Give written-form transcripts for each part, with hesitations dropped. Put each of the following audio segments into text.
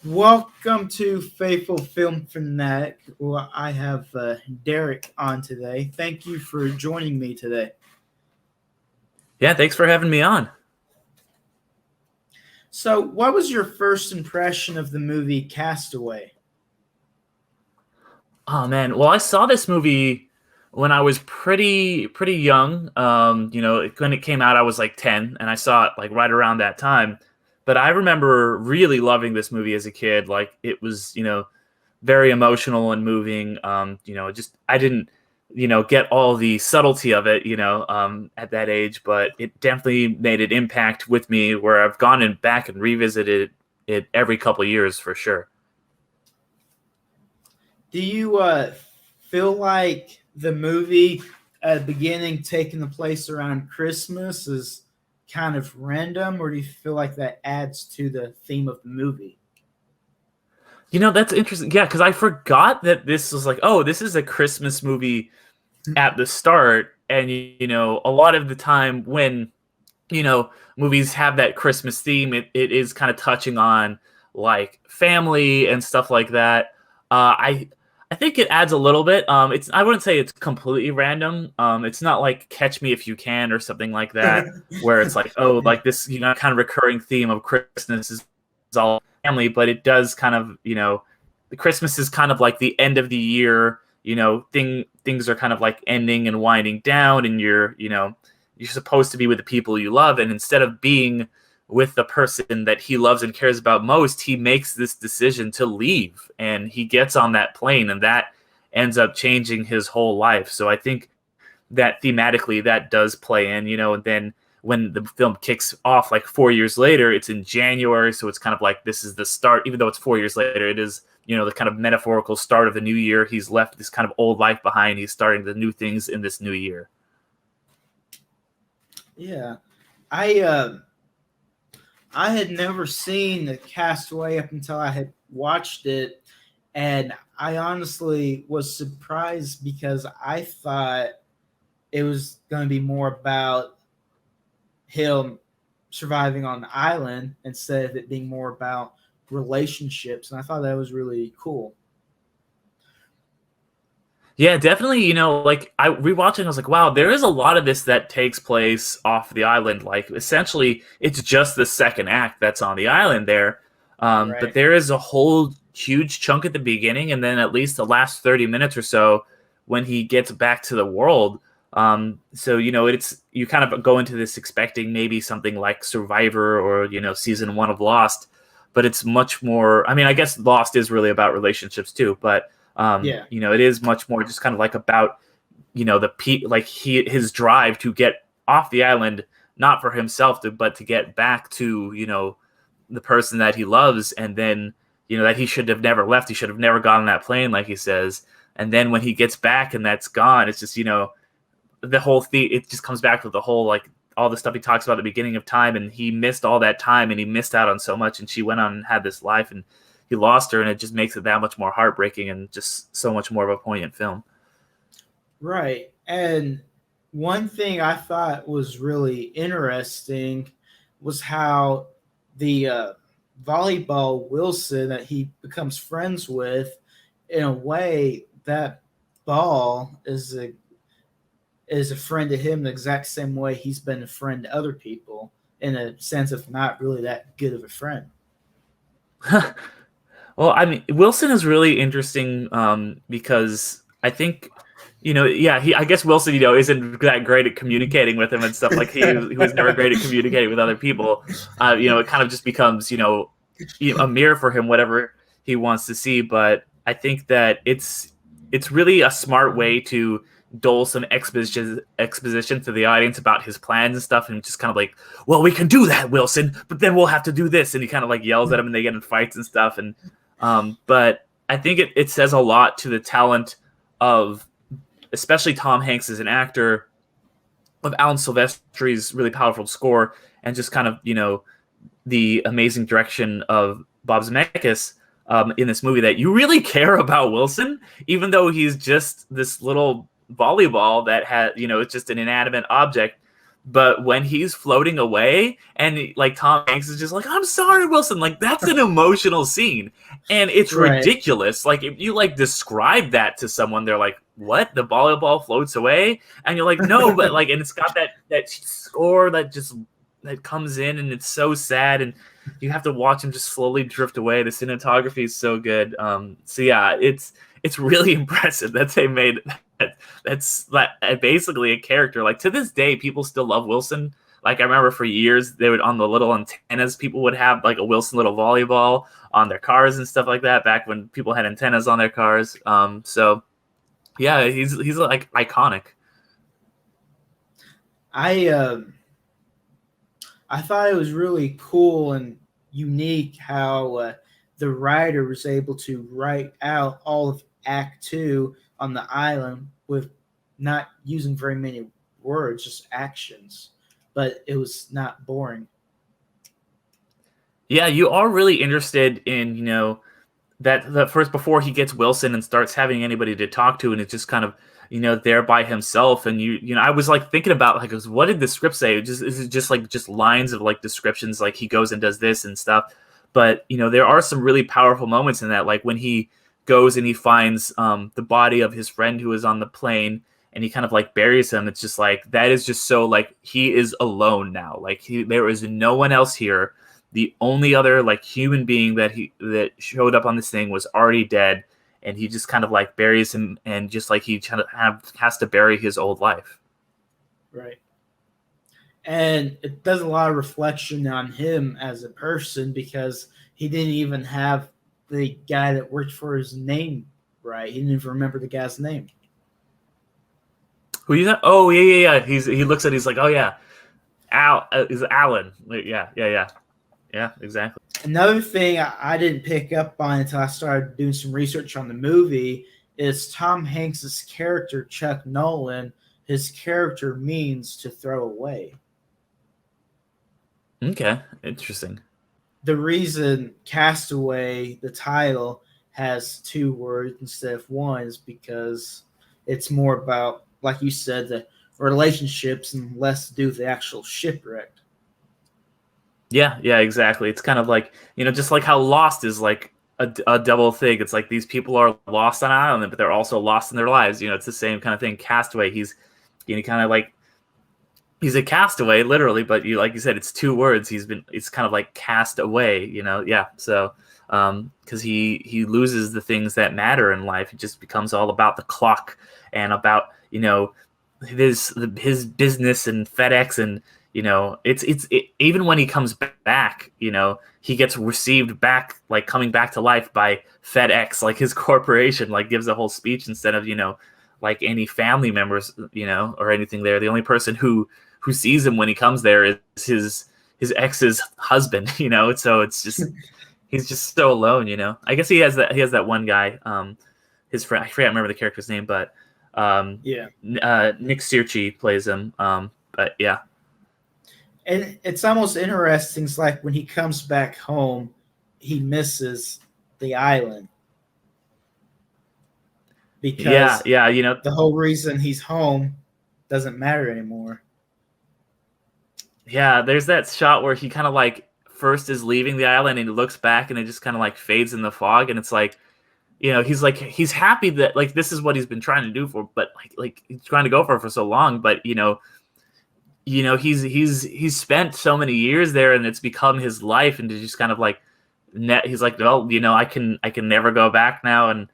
Welcome to Faithful Film Fanatic. Well, I have Derrick on today. Thank you for joining me today. Yeah, thanks for having me on. So, what was your first impression of the movie Castaway? Oh man, well I saw this movie when I was pretty young. When it came out, I was like 10, and I saw it like right around that time. But I remember really loving this movie as a kid. Like it was, very emotional and moving. Just I didn't, get all the subtlety of it, at that age, but it definitely made an impact with me where I've gone and back and revisited it every couple of years for sure. Do you feel like the movie at the beginning taking the place around Christmas is kind of random, or do you feel like that adds to the theme of the movie? That's interesting. Yeah, because I forgot that this was like, oh, this is a Christmas movie at the start. And, a lot of the time when, movies have that Christmas theme, it is kind of touching on like family and stuff like that. I think it adds a little bit. I wouldn't say it's completely random. It's not like Catch Me If You Can or something like that, where it's like, oh, like this, kind of recurring theme of Christmas is all family, but it does kind of, the Christmas is kind of like the end of the year. Things are kind of like ending and winding down, and you're supposed to be with the people you love, and instead of being with the person that he loves and cares about most, he makes this decision to leave, and he gets on that plane, and that ends up changing his whole life. So I think that thematically that does play in, and then when the film kicks off like 4 years later, it's in January, so it's kind of like this is the start. Even though it's 4 years later, it is, the kind of metaphorical start of the new year. He's left this kind of old life behind. He's starting the new things in this new year. Yeah, I I had never seen the Castaway up until I had watched it, and I honestly was surprised because I thought it was going to be more about him surviving on the island instead of it being more about relationships, and I thought that was really cool. Yeah, definitely. Like I rewatching, I was like, wow, there is a lot of this that takes place off the island. Like essentially, it's just the second act that's on the island there. But Right. there is a whole huge chunk at the beginning, and then at least the last 30 minutes or so when he gets back to the world. So it's you kind of go into this expecting maybe something like Survivor or season one of Lost, but it's much more. I mean, I guess Lost is really about relationships too, but Yeah. it is much more just kind of like about like his drive to get off the island, not for himself but to get back to the person that he loves, and then that he should have never left. He should have never gone on that plane, like he says. And then when he gets back and that's gone, it's just the whole thing. It just comes back to the whole like all the stuff he talks about at the beginning of time, and he missed all that time, and he missed out on so much, and she went on and had this life, and he lost her, and it just makes it that much more heartbreaking and just so much more of a poignant film. Right. And one thing I thought was really interesting was how the volleyball Wilson that he becomes friends with, in a way, that ball is a friend to him the exact same way he's been a friend to other people, in a sense of not really that good of a friend. Well, I mean, Wilson is really interesting because I think, yeah, I guess Wilson, isn't that great at communicating with him and stuff. Like he was never great at communicating with other people. It kind of just becomes, a mirror for him, whatever he wants to see. But I think that it's really a smart way to dole some exposition to the audience about his plans and stuff, and just kind of like, well, we can do that, Wilson, but then we'll have to do this, and he kind of like yells at him, and they get in fights and stuff. And but I think it says a lot to the talent of especially Tom Hanks as an actor, of Alan Silvestri's really powerful score, and just kind of the amazing direction of Bob Zemeckis in this movie, that you really care about Wilson, even though he's just this little volleyball that has, it's just an inanimate object. But when he's floating away and like Tom Hanks is just like, I'm sorry, Wilson, like that's an emotional scene. And it's Right. ridiculous. Like if you like describe that to someone, they're like, what? The volleyball floats away? And you're like, no, but like, and it's got that score that comes in and it's so sad, and you have to watch him just slowly drift away. The cinematography is so good. So yeah, it's really impressive that they made that's basically a character. Like to this day, people still love Wilson. Like I remember for years, they would on the little antennas, people would have like a Wilson little volleyball on their cars and stuff like that. Back when people had antennas on their cars. So yeah, he's like iconic. I thought it was really cool and unique how the writer was able to write out all of Act Two on the island with not using very many words, just actions. But it was not boring. Yeah, you are really interested in, that first before he gets Wilson and starts having anybody to talk to, and it's just kind of, there by himself. And I was like thinking about like, what did the script say? Is it just lines of like descriptions, like he goes and does this and stuff. But there are some really powerful moments in that, like when he goes and he finds the body of his friend who is on the plane, and he kind of like buries him. It's just like, that is just so like, he is alone now. Like there is no one else here. The only other like human being that showed up on this thing was already dead, and he just kind of like buries him, and just like he kind of has to bury his old life. Right. And it does a lot of reflection on him as a person, because he didn't even have the guy that worked for his name right. He didn't even remember the guy's name. Who you that? Oh yeah. He looks at. He's like, oh yeah, is Alan? Yeah, exactly. Another thing I didn't pick up on until I started doing some research on the movie is Tom Hanks's character, Chuck Nolan. His character means to throw away. Okay, interesting. The reason Castaway, the title, has two words instead of one is because it's more about, like you said, the relationships and less to do with the actual shipwreck. Yeah, exactly. It's kind of like, just like how Lost is like a double thing. It's like these people are lost on an island, but they're also lost in their lives. It's the same kind of thing. Castaway, he's kind of like, he's a castaway, literally, but like you said, it's two words. It's kind of like cast away, yeah. So, because he loses the things that matter in life. It just becomes all about the clock and about, his business and FedEx, and even when he comes back, he gets received back, like coming back to life by FedEx, like his corporation, like gives a whole speech instead of, like any family members, or anything there. The only person who sees him when he comes there is his ex's husband, so it's just, he's just so alone, I guess he has that one guy, his friend, I forget, I remember the character's name, but Nick Searchie plays him, but yeah. And it's almost interesting. It's like when he comes back home, he misses the island. Because the whole reason he's home doesn't matter anymore. Yeah, there's that shot where he kind of like first is leaving the island and he looks back and it just kind of like fades in the fog, and it's like, he's happy that like this is what he's been trying to do but he's trying to go for so long, but he's spent so many years there and it's become his life, and to just kind of like he's like, well, I can never go back now, and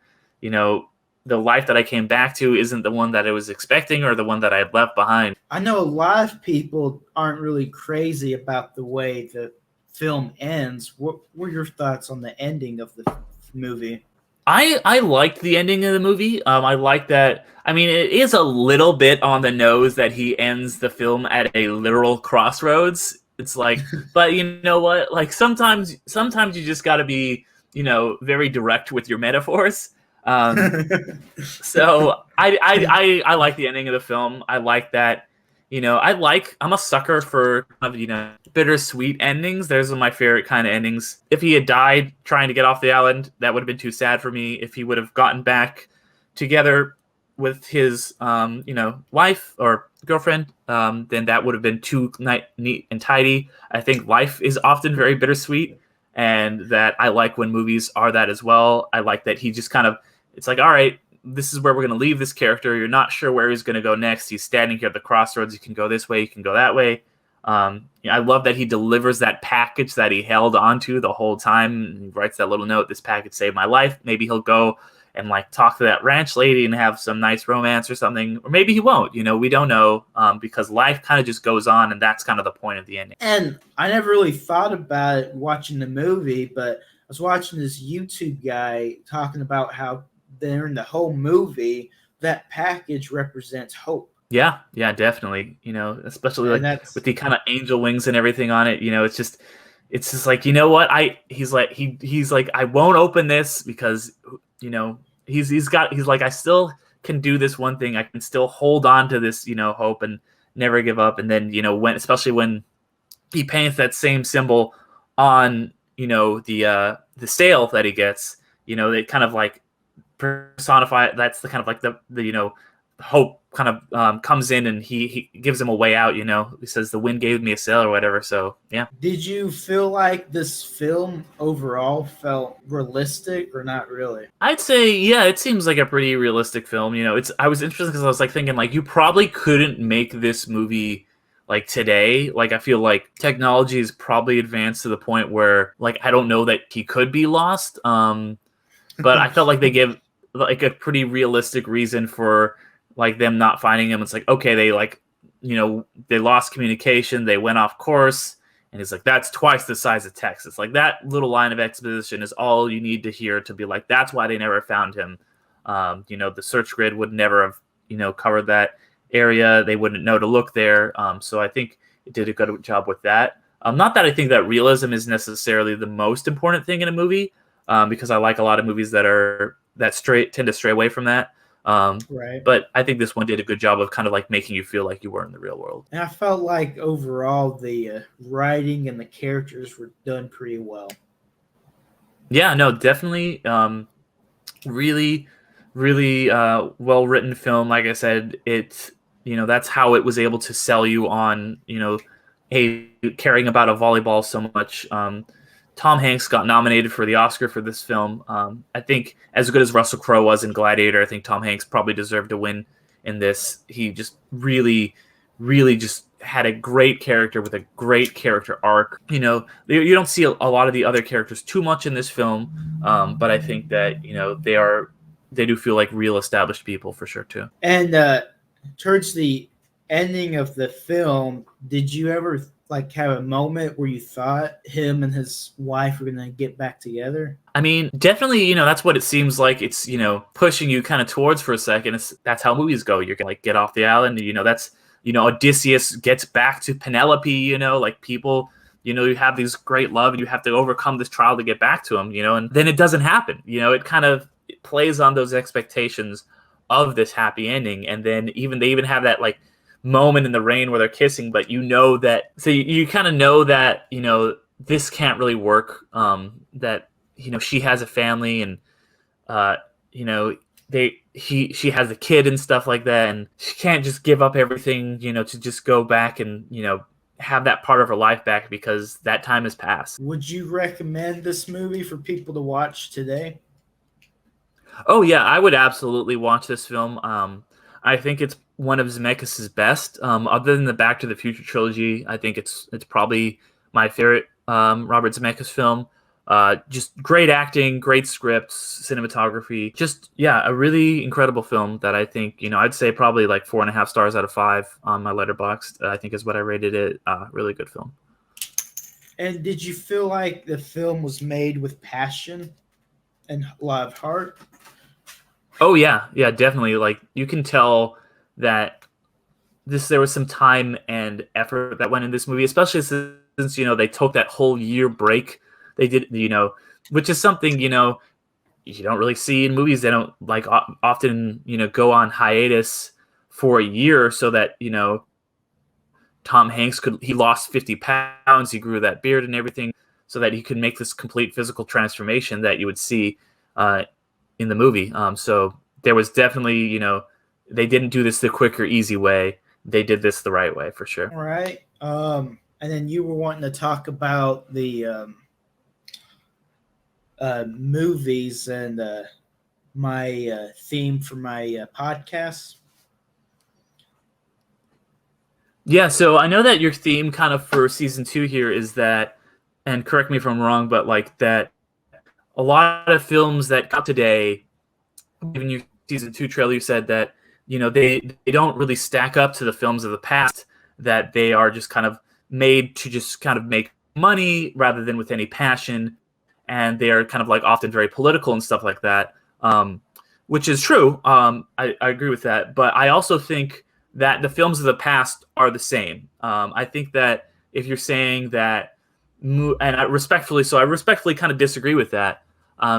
the life that I came back to isn't the one that I was expecting or the one that I had left behind. I know a lot of people aren't really crazy about the way the film ends. What were your thoughts on the ending of the movie? I liked the ending of the movie. I like that. I mean, it is a little bit on the nose that he ends the film at a literal crossroads. It's like, but you know what? Like sometimes you just got to be, very direct with your metaphors. So I like the ending of the film. I like that. I'm a sucker for bittersweet endings. Those are my favorite kind of endings. If he had died trying to get off the island, that would have been too sad for me. If he would have gotten back together with his wife, or girlfriend, then that would have been too neat and tidy. I think life is often very bittersweet, and that I like when movies are that as well. I like that he just kind of, it's like, all right, this is where we're going to leave this character. You're not sure where he's going to go next. He's standing here at the crossroads. You can go this way. You can go that way. I love that he delivers that package that he held onto the whole time. He writes that little note, this package saved my life. Maybe he'll go and like talk to that ranch lady and have some nice romance or something. Or maybe he won't, we don't know, because life kind of just goes on, and that's kind of the point of the ending. And I never really thought about it watching the movie, but I was watching this YouTube guy talking about how during the whole movie, that package represents hope. Yeah, definitely. Especially like with the kind of angel wings and everything on it. It's just like, what? He's like, I won't open this because he's like, I still can do this one thing. I can still hold on to this, hope and never give up. And then especially when he paints that same symbol on the sail that he gets, they kind of like personify it. That's the kind of like the hope kind of comes in, and he gives him a way out. He says the wind gave me a sail or whatever. So yeah. Did you feel like this film overall felt realistic or not really? I'd say it seems like a pretty realistic film. I was interested because I was like thinking like you probably couldn't make this movie like today. Like I feel like technology is probably advanced to the point where like I don't know that he could be lost. But I felt like they give like a pretty realistic reason for like them not finding him. It's like, okay, they like, they lost communication, they went off course, and he's like, that's twice the size of Texas. Like that little line of exposition is all you need to hear to be like, that's why they never found him. The search grid would never have, covered that area. They wouldn't know to look there. So I think it did a good job with that. Not that I think that realism is necessarily the most important thing in a movie, because I like a lot of movies that tend to stray away from that. Right. But I think this one did a good job of kind of like making you feel like you were in the real world. And I felt like overall the writing and the characters were done pretty well. Yeah, no, definitely. Really, really well written film. Like I said, that's how it was able to sell you on, caring about a volleyball so much. Tom Hanks got nominated for the Oscar for this film. I think as good as Russell Crowe was in Gladiator, I think Tom Hanks probably deserved to win in this. He just really, really just had a great character with a great character arc. You don't see a lot of the other characters too much in this film, but I think that, they do feel like real established people for sure too. And towards the ending of the film, did you ever like have a moment where you thought him and his wife were gonna get back together? I mean, definitely, that's what it seems like. It's, pushing you kind of towards for a second. That's how movies go. You're gonna like get off the island. That's, Odysseus gets back to Penelope. Like people, you have these great love, and you have to overcome this trial to get back to him. And then it doesn't happen. It kind of plays on those expectations of this happy ending, and then they even have that like moment in the rain where they're kissing, but so you kind of know that this can't really work, that she has a family, and she has a kid and stuff like that, and she can't just give up everything to just go back and have that part of her life back, because that time has passed. Would you recommend this movie for people to watch today? Oh yeah, I would absolutely watch this film. I think it's one of Zemeckis' best. Other than the Back to the Future trilogy, I think it's probably my favorite Robert Zemeckis film. Just great acting, great scripts, cinematography. Just, a really incredible film that I think, I'd say probably like 4.5 stars out of 5 on my Letterboxd, I think is what I rated it. Really good film. And did you feel like the film was made with passion and a lot of heart? Oh yeah, definitely. Like you can tell that there was some time and effort that went in this movie, especially since they took that whole year break. They did, which is something you don't really see in movies. They don't like often go on hiatus for a year so that Tom Hanks he lost 50 pounds, he grew that beard and everything, so that he could make this complete physical transformation that you would see in the movie. So there was definitely, they didn't do this the quick or easy way. they did this the right way for sure. All right. And then you were wanting to talk about the movies and my theme for my podcast. Yeah, so I know that your theme kind of for season 2 here is that, and correct me if I'm wrong, but like that a lot of films that come out today, even your season 2 trailer, you said that they don't really stack up to the films of the past, that they are just kind of made to just kind of make money rather than with any passion, and they are kind of like often very political and stuff like that, which is true. I agree with that, but I also think that the films of the past are the same. I think that if you're saying that, and I respectfully kind of disagree with that,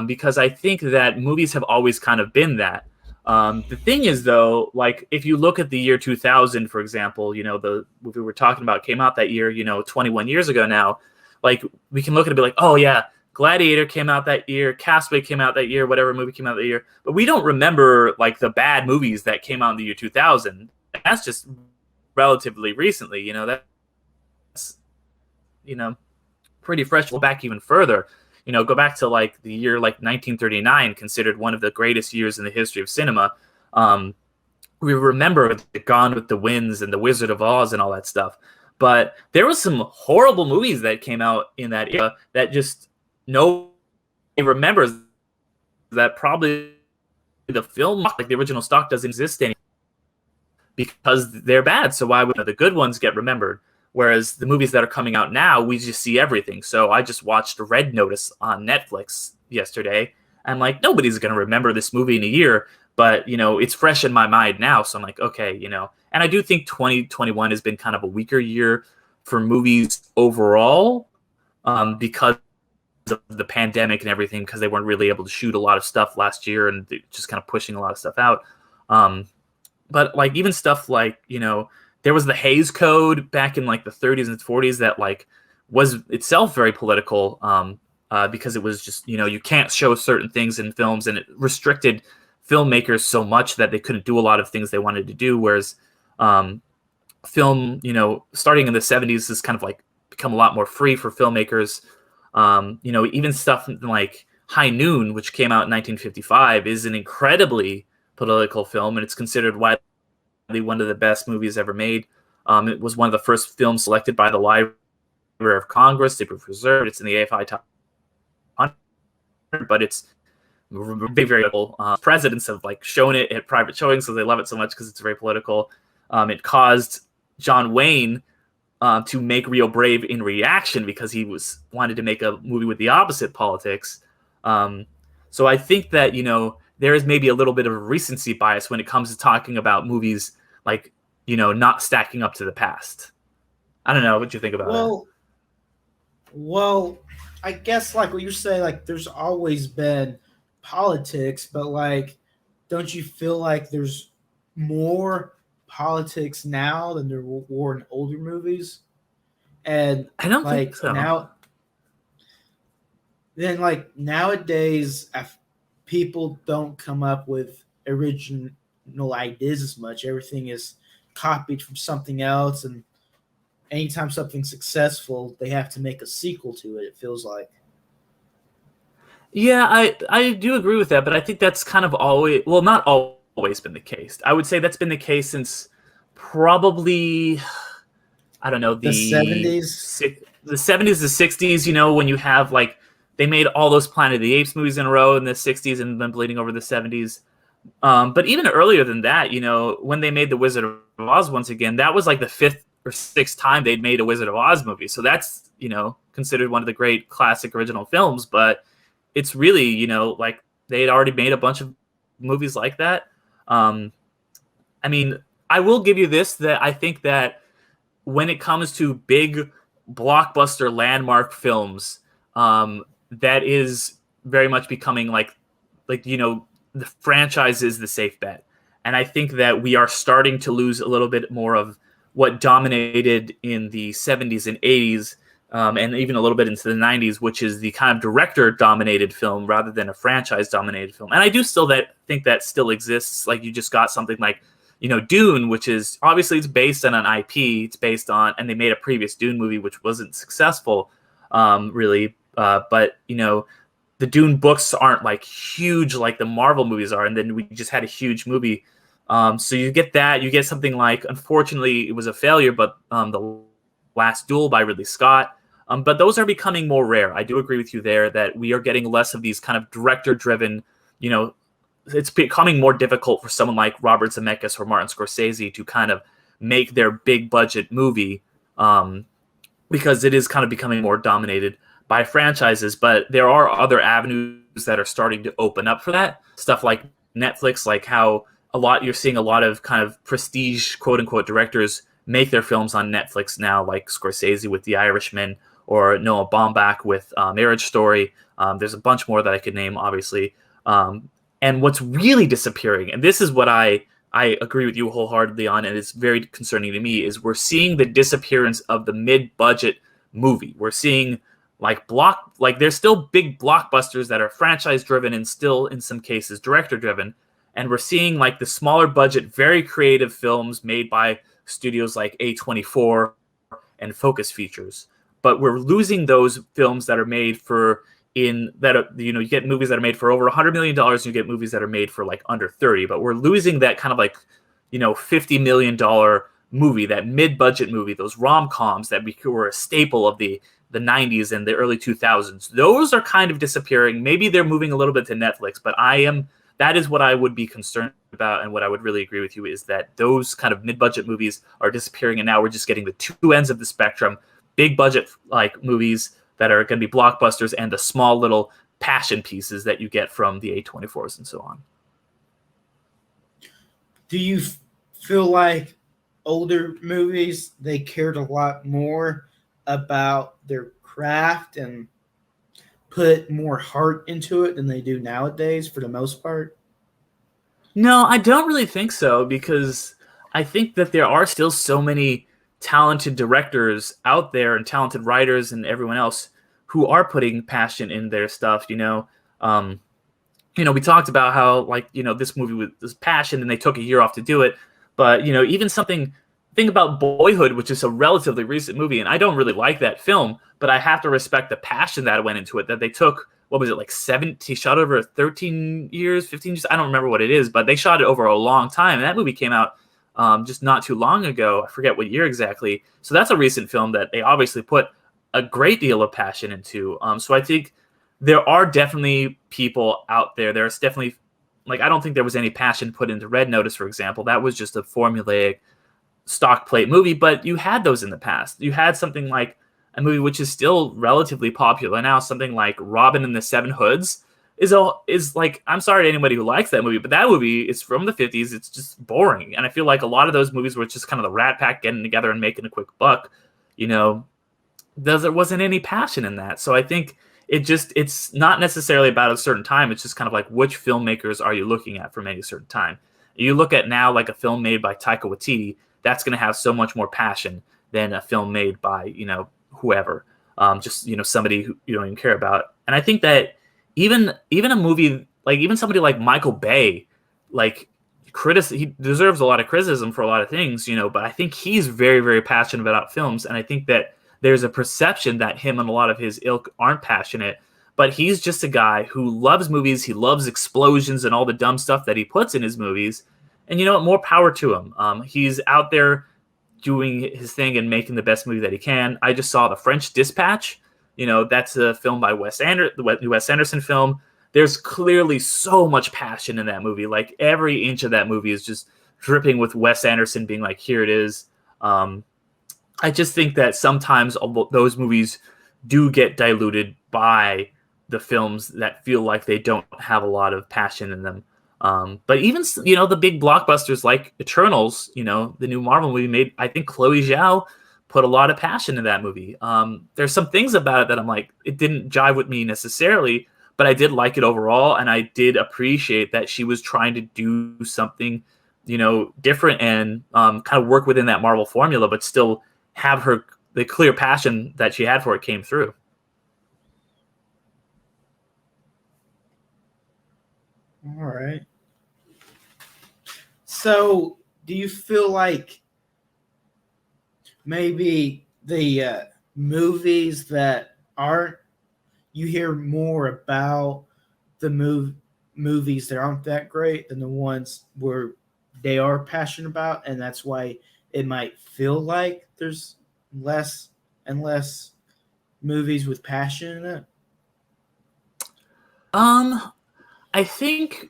because I think that movies have always kind of been that. The thing is, though, like if you look at the year 2000, for example, the movie we're talking about came out that year, 21 years ago now. Like we can look at it and be like, oh yeah, Gladiator came out that year, Castaway came out that year, whatever movie came out that year. But we don't remember like the bad movies that came out in the year 2000. That's just relatively recently, that's pretty fresh. Go back even further, go back to like the year like 1939, considered one of the greatest years in the history of cinema. We remember the Gone with the Winds and the Wizard of Oz and all that stuff, but there was some horrible movies that came out in that era that just nobody remembers. That probably the film, like the original stock, doesn't exist anymore because they're bad. So why would the good ones get remembered? Whereas the movies that are coming out now, we just see everything. So I just watched Red Notice on Netflix yesterday. I'm like, nobody's going to remember this movie in a year, but it's fresh in my mind now. So I'm like, okay, and I do think 2021 has been kind of a weaker year for movies overall, because of the pandemic and everything, because they weren't really able to shoot a lot of stuff last year and just kind of pushing a lot of stuff out. But like even stuff like, there was the Hays Code back in like the 30s and 40s that like was itself very political, because it was just, you can't show certain things in films, and it restricted filmmakers so much that they couldn't do a lot of things they wanted to do. Whereas film, starting in the 70s has kind of like become a lot more free for filmmakers. Even stuff like High Noon, which came out in 1955, is an incredibly political film, and it's considered widely one of the best movies ever made. It was one of the first films selected by the Library of Congress to be preserved. It's in the AFI top 100, but it's very, very political. Presidents have like shown it at private showings, so they love it so much because it's very political. It caused John Wayne to make Real Brave in reaction because he wanted to make a movie with the opposite politics. So I think that there is maybe a little bit of a recency bias when it comes to talking about movies like not stacking up to the past. I don't know what you think about that. Well, I guess like what you're saying, like there's always been politics, but like, don't you feel like there's more politics now than there were in older movies? And I don't like think so. Nowadays, people don't come up with original ideas as much. Everything is copied from something else, and anytime something's successful, they have to make a sequel to it. It feels like. Yeah, I do agree with that, but I think that's kind of not always been the case. I would say that's been the case since probably, I don't know, the 70s, the 70s, the 60s. When you have like they made all those Planet of the Apes movies in a row in the 60s and then bleeding over the 70s. But even earlier than that, when they made the Wizard of Oz once again, that was like the 5th or 6th time they'd made a Wizard of Oz movie. So that's, considered one of the great classic original films, but it's really, like they had already made a bunch of movies like that. I mean, I will give you this, that I think that when it comes to big blockbuster landmark films, that is very much becoming like the franchise is the safe bet. And I think that we are starting to lose a little bit more of what dominated in the 70s and 80s, and even a little bit into the 90s, which is the kind of director-dominated film rather than a franchise-dominated film. And I do still think that still exists. Like you just got something like Dune, which is obviously it's based on an IP. It's based on, and they made a previous Dune movie which wasn't successful, really. But the Dune books aren't like huge like the Marvel movies are, and then we just had a huge movie. So you get that. You get something like, unfortunately, it was a failure, but the Last Duel by Ridley Scott. But those are becoming more rare. I do agree with you there that we are getting less of these kind of director-driven, it's becoming more difficult for someone like Robert Zemeckis or Martin Scorsese to kind of make their big budget movie, because it is kind of becoming more dominated by franchises. But there are other avenues that are starting to open up for that. Stuff like Netflix, like how you're seeing a lot of kind of prestige, quote unquote, directors make their films on Netflix now, like Scorsese with The Irishman or Noah Baumbach with Marriage Story. There's a bunch more that I could name, obviously. And what's really disappearing, and this is what I agree with you wholeheartedly on, and it's very concerning to me, is we're seeing the disappearance of the mid-budget movie. We're seeing like there's still big blockbusters that are franchise-driven and still, in some cases, director-driven. And we're seeing like the smaller budget, very creative films made by studios like A24 and Focus Features. But we're losing those films that are made for you get movies that are made for over $100 million, and you get movies that are made for like under 30. But we're losing that kind of like, $50 million movie, that mid-budget movie, those rom-coms that were a staple of the 90s and the early 2000s. Those are kind of disappearing. Maybe they're moving a little bit to Netflix, but that is what I would be concerned about, and what I would really agree with you is that those kind of mid-budget movies are disappearing, and now we're just getting the two ends of the spectrum: big budget like movies that are going to be blockbusters, and the small little passion pieces that you get from the A24s and so on. Do you feel like older movies, they cared a lot more about their craft and put more heart into it than they do nowadays for the most part? No, I don't really think so, because I think that there are still so many talented directors out there and talented writers and everyone else who are putting passion in their stuff. We talked about how this movie was passion and they took a year off to do it. But even think about Boyhood, which is a relatively recent movie, and I don't really like that film, but I have to respect the passion that went into it. That they took, what was it, like 17? Shot over 13 years, 15 years. I don't remember what it is, but they shot it over a long time. And that movie came out just not too long ago. I forget what year exactly. So that's a recent film that they obviously put a great deal of passion into. So I think there are definitely people out there. There's definitely, I don't think there was any passion put into Red Notice, for example. That was just a formulaic stock plate movie, but you had those in the past. You had something like a movie which is still relatively popular now, something like Robin and the Seven Hoods is like, I'm sorry to anybody who likes that movie, but that movie is from the 50s. It's just boring. And I feel like a lot of those movies were just kind of the Rat Pack getting together and making a quick buck. There wasn't any passion in that. So I think it's not necessarily about a certain time. It's just kind of like, which filmmakers are you looking at from any certain time? You look at now like a film made by Taika Waititi, that's going to have so much more passion than a film made by, whoever, somebody who you don't even care about. And I think that even a movie, like even somebody like Michael Bay, he deserves a lot of criticism for a lot of things, but I think he's very, very passionate about films. And I think that there's a perception that him and a lot of his ilk aren't passionate, but he's just a guy who loves movies. He loves explosions and all the dumb stuff that he puts in his movies. And more power to him. He's out there doing his thing and making the best movie that he can. I just saw The French Dispatch. That's a film by the Wes Anderson film. There's clearly so much passion in that movie. Like every inch of that movie is just dripping with Wes Anderson being like, here it is. I just think that sometimes those movies do get diluted by the films that feel like they don't have a lot of passion in them. But even, the big blockbusters like Eternals, the new Marvel movie made, I think Chloe Zhao put a lot of passion in that movie. There's some things about it that I'm like, it didn't jive with me necessarily, but I did like it overall. And I did appreciate that she was trying to do something, different and kind of work within that Marvel formula, but still have the clear passion that she had for it came through. All right. So do you feel like maybe the movies that aren't, you hear more about the movies that aren't that great than the ones where they are passionate about, and that's why it might feel like there's less and less movies with passion in it? I think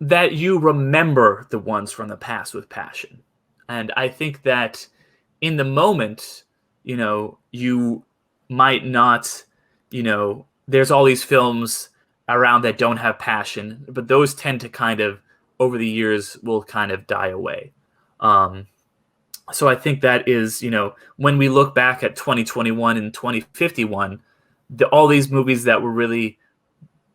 that you remember the ones from the past with passion. And I think that in the moment, you might not, there's all these films around that don't have passion, but those tend to kind of, over the years, will kind of die away. So I think that is, when we look back at 2021 and 2051, all these movies that were really,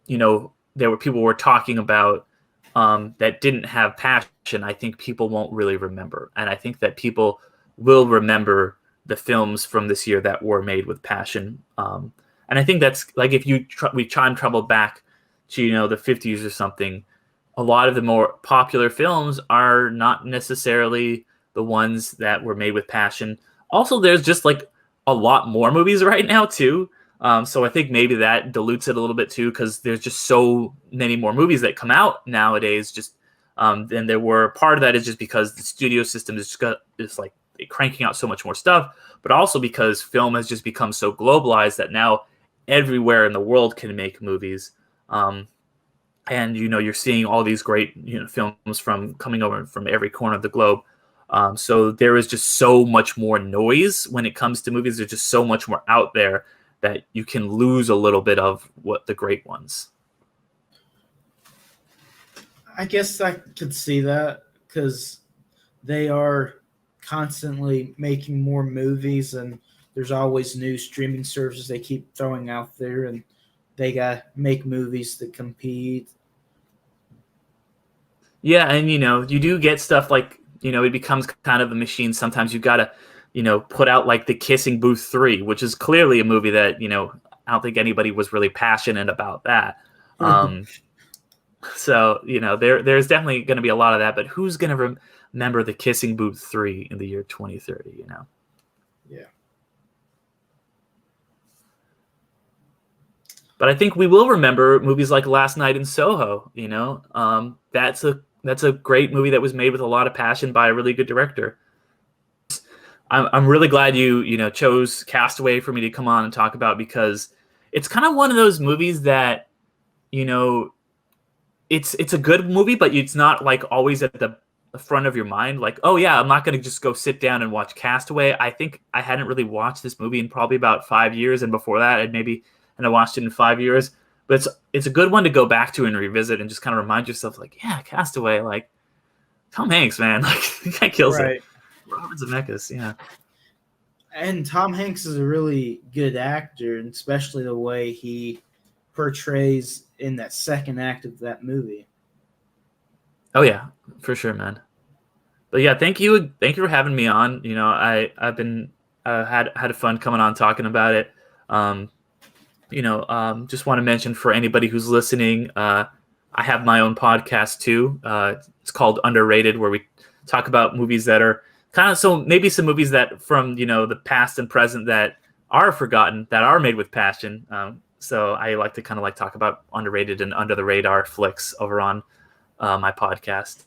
there were people were talking about that didn't have passion, I think people won't really remember. And I think that people will remember the films from this year that were made with passion. And I think that's like if we time travel back to, the 50s or something, a lot of the more popular films are not necessarily the ones that were made with passion. Also, there's just like a lot more movies right now too. So I think maybe that dilutes it a little bit too, because there's just so many more movies that come out nowadays. Just than there were. Part of that is just because the studio system is like cranking out so much more stuff, but also because film has just become so globalized that now everywhere in the world can make movies. And you're seeing all these great films from coming over from every corner of the globe. So there is just so much more noise when it comes to movies. There's just so much more out there that you can lose a little bit of what the great ones. I guess I could see that because they are constantly making more movies, and there's always new streaming services they keep throwing out there, and they got to make movies that compete. Yeah, and you do get stuff like, it becomes kind of a machine. Sometimes you got to put out like The Kissing Booth 3, which is clearly a movie that, I don't think anybody was really passionate about that. So, there's definitely going to be a lot of that, but who's going to remember The Kissing Booth 3 in the year 2030, Yeah. But I think we will remember movies like Last Night in Soho, that's a great movie that was made with a lot of passion by a really good director. I'm really glad you chose Castaway for me to come on and talk about, because it's kind of one of those movies that it's a good movie, but it's not like always at the front of your mind. Like, oh yeah, I'm not going to just go sit down and watch Castaway. I think I hadn't really watched this movie in probably about 5 years, and before that I watched it in 5 years. But it's a good one to go back to and revisit and just kind of remind yourself, like, yeah, Castaway, like Tom Hanks, man, like the guy kills it. Robert Zemeckis, yeah. And Tom Hanks is a really good actor, and especially the way he portrays in that second act of that movie. Oh yeah, for sure, man. But yeah, thank you for having me on. I've been had fun coming on talking about it. Just want to mention for anybody who's listening, I have my own podcast too. It's called Underrated, where we talk about movies that are maybe some movies that from the past and present that are forgotten, that are made with passion. So I like to talk about underrated and under the radar flicks over on my podcast.